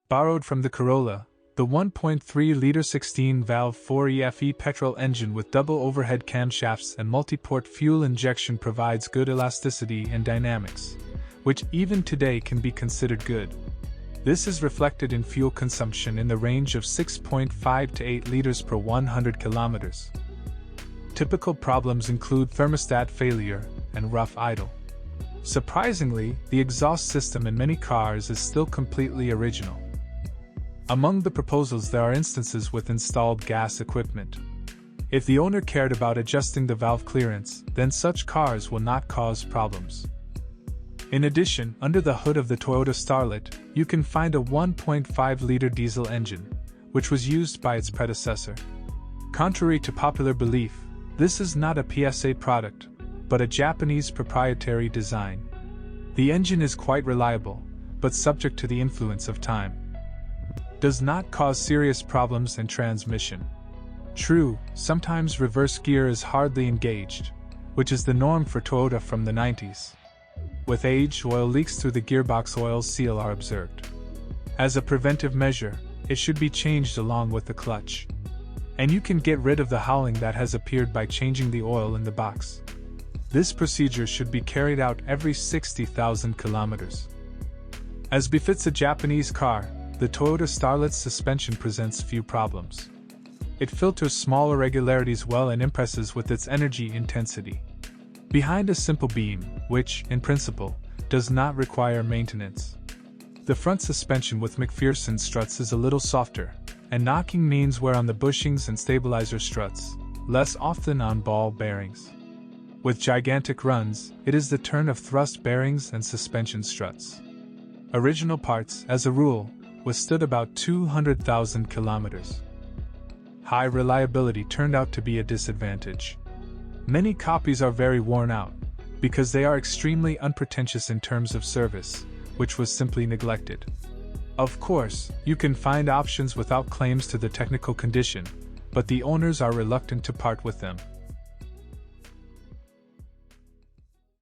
Borrowed from the Corolla, the 1.3-liter 16-valve 4EFE petrol engine with double overhead camshafts and multi-port fuel injection provides good elasticity and dynamics, which even today can be considered good. This is reflected in fuel consumption in the range of 6.5 to 8 liters per 100 kilometers. Typical problems include thermostat failure and rough idle. Surprisingly, the exhaust system in many cars is still completely original. Among the proposals there are instances with installed gas equipment. If the owner cared about adjusting the valve clearance, then such cars will not cause problems. In addition, under the hood of the Toyota Starlet, you can find a 1.5-liter diesel engine, which was used by its predecessor. Contrary to popular belief, this is not a PSA product, but a Japanese proprietary design. The engine is quite reliable, but subject to the influence of time. Does not cause serious problems in transmission. True, sometimes reverse gear is hardly engaged, which is the norm for Toyota from the 90s. With age, oil leaks through the gearbox oil seal are observed. As a preventive measure, it should be changed along with the clutch. And you can get rid of the howling that has appeared by changing the oil in the box. This procedure should be carried out every 60,000 kilometers. As befits a Japanese car, the Toyota Starlet's suspension presents few problems. It filters small irregularities well and impresses with its energy intensity. Behind a simple beam, which, in principle, does not require maintenance. The front suspension with McPherson struts is a little softer, and knocking means wear on the bushings and stabilizer struts, less often on ball bearings. With gigantic runs, it is the turn of thrust bearings and suspension struts. Original parts, as a rule, withstood about 200,000 kilometers. High reliability turned out to be a disadvantage. Many copies are very worn out, because they are extremely unpretentious in terms of service, which was simply neglected. Of course, you can find options without claims to the technical condition, but the owners are reluctant to part with them.